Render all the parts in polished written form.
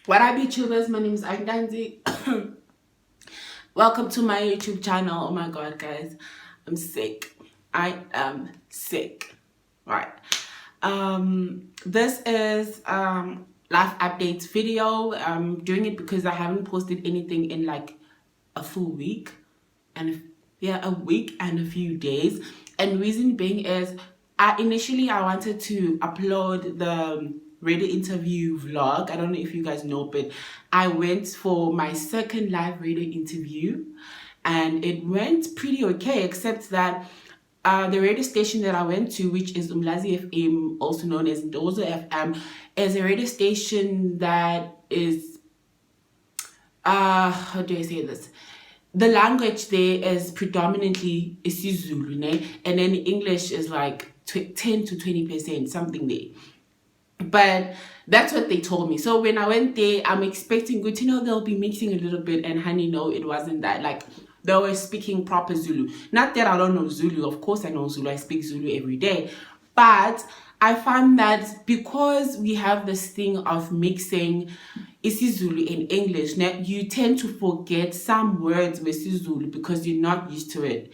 What up, YouTubers? My name is Ntanzi. Welcome to my YouTube channel. Oh my god, guys, I'm sick. I am sick. Right. This is life updates video. I'm doing it because I haven't posted anything in like a full week, and a week and a few days. And reason being is I wanted to upload the radio interview vlog. I don't know if you guys know, but I went for my second live radio interview and it went pretty okay, except that the radio station that I went to, which is Umlazi FM, also known as Ndozo FM, is a radio station that is how do I say this? The language there is predominantly isiZulu, ne? And then English is like 10 to 20%, something there. But that's what they told me. So when I went there, I'm expecting good to know they'll be mixing a little bit, and honey, no, it wasn't that. Like, they were speaking proper Zulu. Not that I don't know Zulu. Of course I know Zulu. I speak Zulu every day. But I find that because we have this thing of mixing isiZulu in English, now you tend to forget some words with isiZulu because you're not used to it.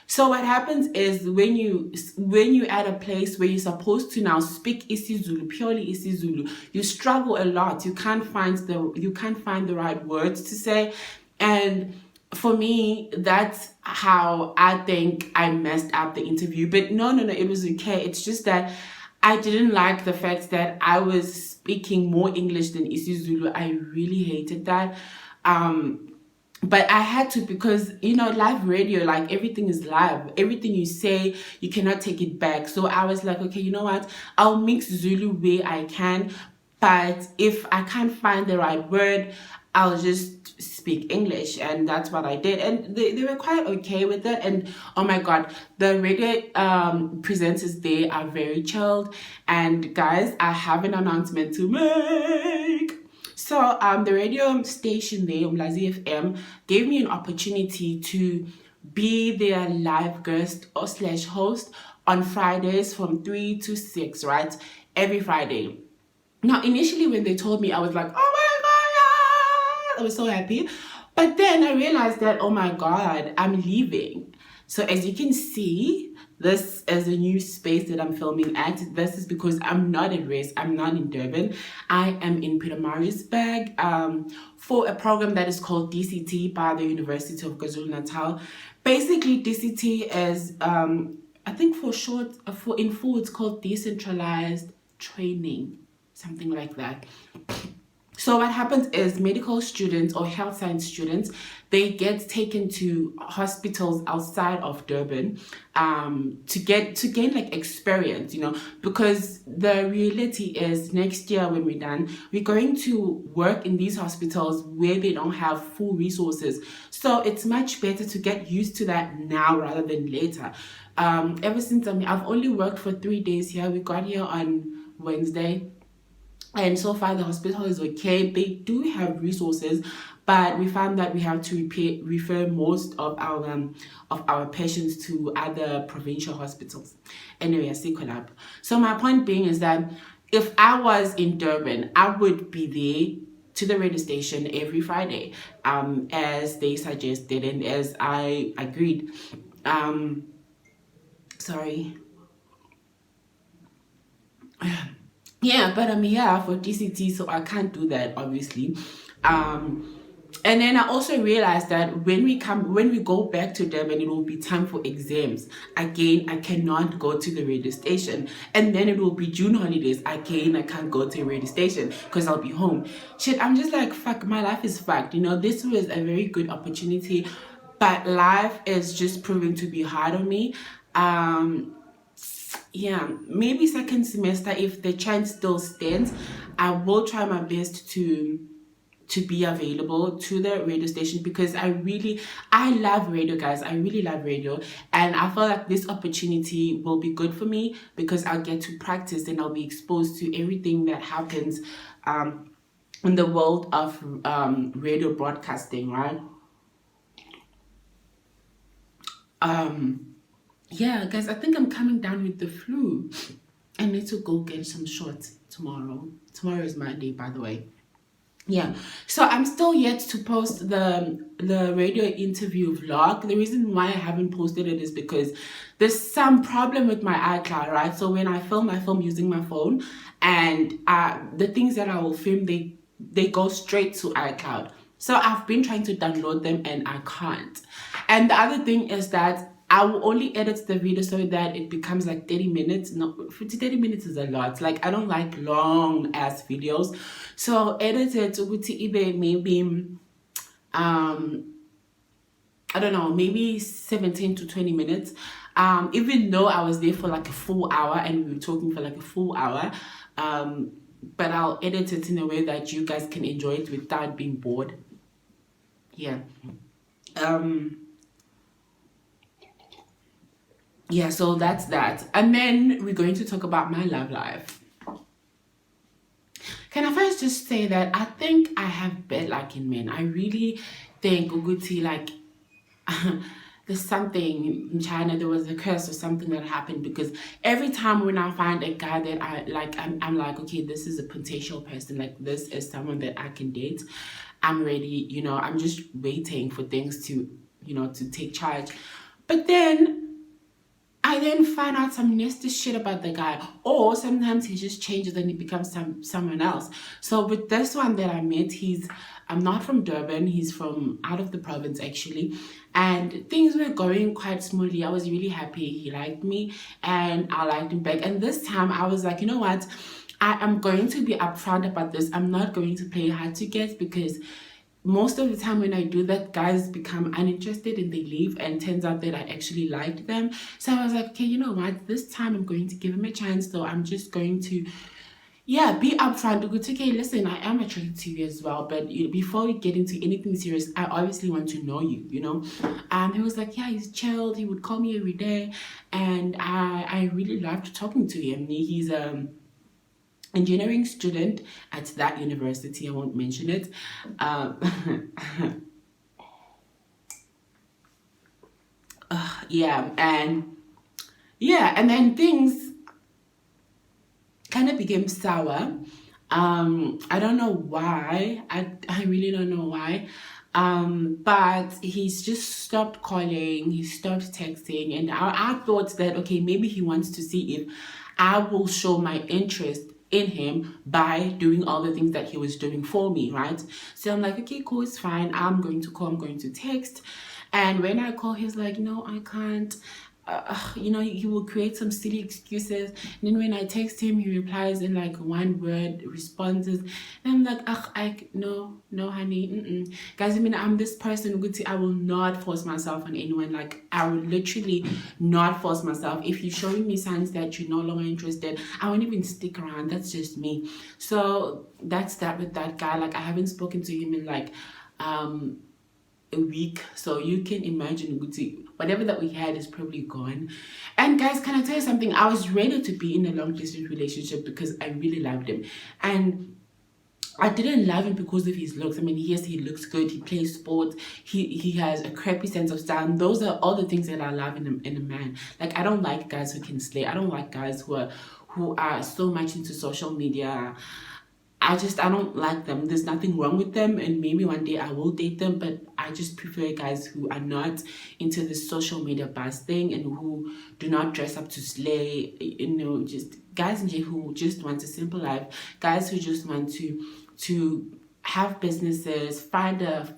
So what happens is when you're at a place where you're supposed to now speak isiZulu, purely isiZulu, you struggle a lot. You can't find the right words to say. And for me, that's how I think I messed up the interview. But no, it was okay. It's just that I didn't like the fact that I was speaking more English than isiZulu. I really hated that. But I had to, because live radio, like, everything is live. Everything you say, you cannot take it back. So I was like, okay, you know what, I'll mix Zulu where I can, but if I can't find the right word, I'll just speak English. And that's what I did, and they were quite okay with it. And oh my god, the radio presenters there are very chilled. And guys, I have an announcement to make. So the radio station there, Umlazi FM, gave me an opportunity to be their live guest or slash host on Fridays from 3 to 6, right? Every Friday. Now, initially when they told me, I was like, oh my god, I was so happy. But then I realized that, oh my god, I'm leaving. So as you can see, this is a new space that I'm filming at. This is because I'm not at rest. I'm not in Durban. I am in Pietermaritzburg for a program that is called DCT by the University of KwaZulu-Natal. Basically, DCT is, I think in full, it's called Decentralized Training, something like that. So what happens is medical students or health science students, they get taken to hospitals outside of Durban to gain like experience, because the reality is next year when we're done, we're going to work in these hospitals where they don't have full resources. So it's much better to get used to that now rather than later. Ever since I've only worked for 3 days here. We got here on Wednesday. And so far, the hospital is okay. They do have resources, but we found that we have to refer most of our patients to other provincial hospitals. Anyway, I see collab. So my point being is that if I was in Durban, I would be there to the radio station every Friday, as they suggested and as I agreed. Sorry. Yeah, but I'm here for DCT, so I can't do that, obviously. And then I also realized that when we go back to Durban, it will be time for exams. Again, I cannot go to the radio station. And then it will be June holidays. Again, I can't go to a radio station because I'll be home. Shit, I'm just like, fuck, my life is fucked. This was a very good opportunity, but life is just proving to be hard on me. Yeah, maybe second semester, if the chance still stands, I will try my best to be available to the radio station, because I love radio, guys. I really love radio, and I feel like this opportunity will be good for me because I'll get to practice and I'll be exposed to everything that happens in the world of radio broadcasting, right? Yeah, guys, I think I'm coming down with the flu. I need to go get some shots tomorrow. Tomorrow is Monday, by the way. Yeah, so I'm still yet to post the radio interview vlog. The reason why I haven't posted it is because there's some problem with my iCloud, right? So when I film using my phone, and the things that I will film, they go straight to iCloud. So I've been trying to download them and I can't. And the other thing is that I will only edit the video so that it becomes like 30 minutes. No, 30 minutes is a lot. Like, I don't like long ass videos. So edit it to maybe I don't know, maybe 17 to 20 minutes. Even though I was there for like a full hour and we were talking for like a full hour. But I'll edit it in a way that you guys can enjoy it without being bored. Yeah. Yeah, so that's that. And then we're going to talk about my love life. Can I first just say that I think I have bad luck in men. I really think Uguti, like, there's something in China, there was a curse or something that happened, because every time when I find a guy that I like, I'm like, okay, this is a potential person, like this is someone that I can date. I'm ready, I'm just waiting for things to, to take charge. But then I then find out some nasty shit about the guy, or sometimes he just changes and he becomes someone else. So with this one that I met, I'm not from Durban, he's from out of the province actually, and things were going quite smoothly. I was really happy. He liked me and I liked him back. And this time I was like, you know what? I am going to be upfront about this. I'm not going to play hard to get, because most of the time when I do that, guys become uninterested and they leave, and turns out that I actually liked them. So I was like, okay, you know what? This time I'm going to give him a chance. So I'm just going to, be upfront. Okay, listen, I am attracted to you as well, but before we get into anything serious, I obviously want to know you, He was like, yeah, he's chilled. He would call me every day, and I really loved talking to him. He's engineering student at that university. I won't mention it. And then things kind of became sour. I don't know why. I really don't know why. But he's just stopped calling, he stopped texting, and I thought that, okay, maybe he wants to see if I will show my interest in him by doing all the things that he was doing for me, right? So I'm like, okay, cool, it's fine. I'm going to call, I'm going to text. And when I call, he's like, no, I can't. He will create some silly excuses. And then when I text him, he replies in like one word responses. And I'm like, no, honey. Guys, I'm this person, I will not force myself on anyone. Like, I will literally not force myself. If you're showing me signs that you're no longer interested, I won't even stick around. That's just me. So that's that with that guy. Like, I haven't spoken to him in like, a week, so you can imagine whatever that we had is probably gone. And guys, can I tell you something? I was ready to be in a long distance relationship because I really loved him, and I didn't love him because of his looks. Yes, he looks good, he plays sports, he has a crappy sense of style, and those are all the things that I love in a man. Like, I don't like guys who can slay. I don't like guys who are so much into social media. I don't like them. There's nothing wrong with them, and maybe one day I will date them, but I just prefer guys who are not into this social media buzz thing, and who do not dress up to slay, just guys who just want a simple life, guys who just want to have businesses, find a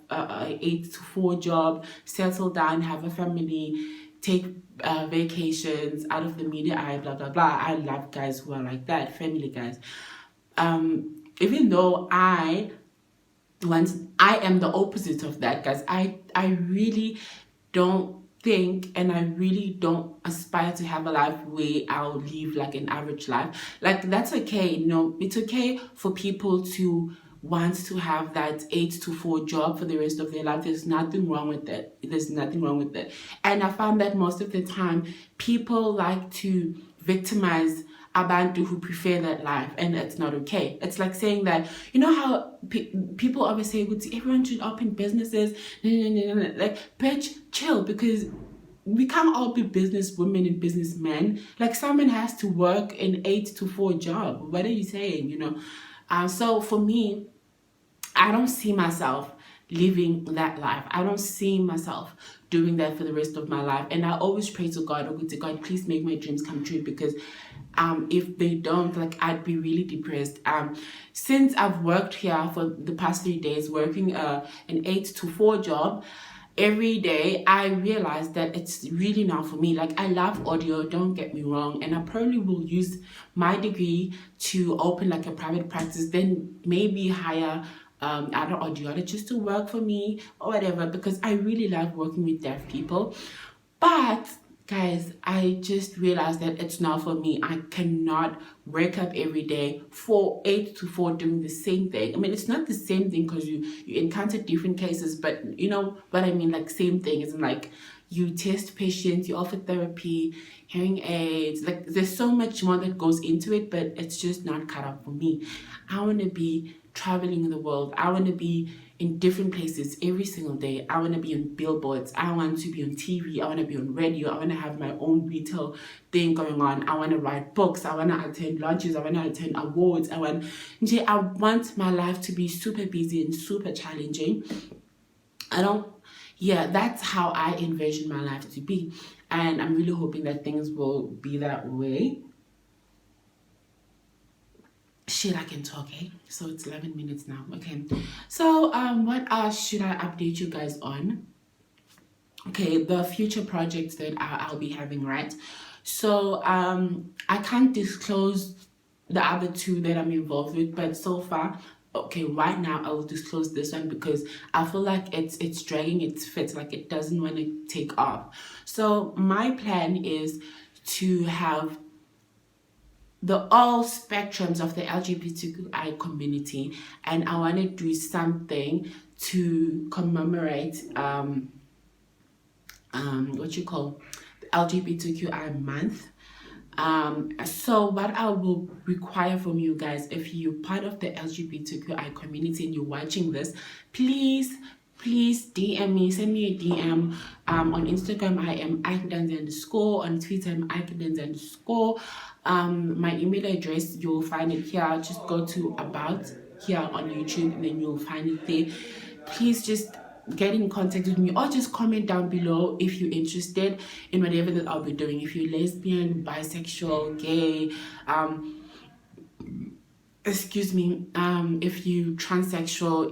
8 to 4 job, settle down, have a family, take vacations out of the media eye, blah, blah, blah. I love guys who are like that, family guys. Even though I am the opposite of that, guys. I really don't think, and I really don't aspire to have a life where I'll live like an average life. Like, that's okay. It's okay for people to want to have that 8 to 4 job for the rest of their life. There's nothing wrong with that. And I found that most of the time people like to victimize abantu who prefer that life, and it's not okay. It's like saying that, how people always say, everyone should open businesses. Like, bitch, chill, because we can't all be business women and businessmen. Like, someone has to work an 8 to 4 job. What are you saying? So for me, I don't see myself living that life. I don't see myself doing that for the rest of my life. And I always pray to God, oh, to God, please make my dreams come true, because if they don't, like, I'd be really depressed. Since I've worked here for the past 3 days, working an 8 to 4 job every day, I realized that it's really not for me. Like, I love audio, don't get me wrong, and I probably will use my degree to open like a private practice, then maybe hire other audiologists to work for me or whatever, because I really love working with deaf people. But guys, I just realized that it's not for me. I cannot wake up every day for 8 to 4 doing the same thing. I mean, it's not the same thing because you encounter different cases, but you know what I mean, like same thing. Isn't like you test patients, you offer therapy, hearing aids, like there's so much more that goes into it, but it's just not cut out for me. I want to be traveling in the world. I want to be in different places every single day. I want to be on billboards. I want to be on TV. I want to be on radio. I want to have my own retail thing going on. I want to write books. I want to attend lunches. I want to attend awards. I want my life to be super busy and super challenging. That's how I envision my life to be. And I'm really hoping that things will be that way. Shit, I can talk, eh? So it's 11 minutes now. Okay. So what else should I update you guys on? Okay, the future projects that I'll be having, right? So I can't disclose the other 2 that I'm involved with, but so far, okay, right now I will disclose this one because I feel like it's dragging its feet, like it doesn't want to take off. So my plan is to have all spectrums of the LGBTQI community, and I want to do something to commemorate the LGBTQI month. So what I will require from you guys, if you're part of the LGBTQI community and you're watching this, please DM me, send me a DM. On Instagram I am Ntanzi_, on Twitter I'm Ntanzi_. My email address, you'll find it here. Just go to about here on YouTube and then you'll find it there. Please just get in contact with me, or just comment down below if you're interested in whatever that I'll be doing. If you're lesbian, bisexual, gay, if you transsexual,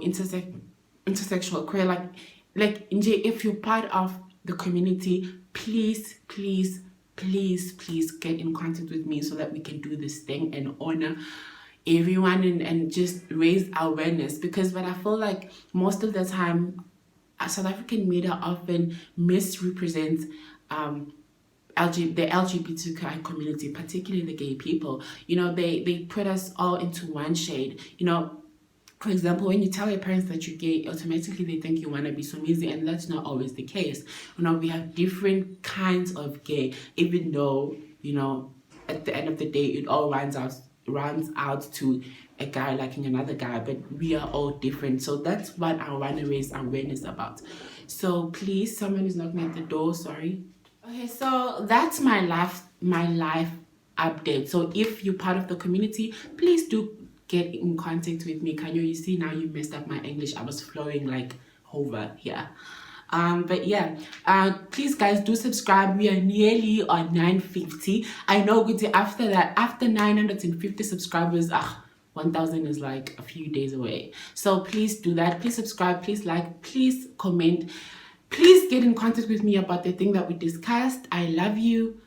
intersexual, queer, like if you're part of the community, please get in contact with me so that we can do this thing and honor everyone and just raise awareness. Because what I feel like most of the time, South African media often misrepresents the LGBTQI community, particularly the gay people. You know, they put us all into one shade. You know, for example, when you tell your parents that you're gay, automatically they think you want to be Somizi, and that's not always the case. You know, we have different kinds of gay, even though, you know, at the end of the day, it all runs out to a guy liking another guy, but we are all different. So that's what I want to raise awareness about. So please, someone is knocking at the door, sorry. Okay, so that's my life update. So if you're part of the community, please do get in contact with me. Kanyo, you see, now you messed up my English. I was flowing like over here. But yeah, please guys do subscribe. We are nearly on 950. I know after 950 subscribers, 1000 is like a few days away. So please do that. Please subscribe, please like, please comment, please get in contact with me about the thing that we discussed. I love you.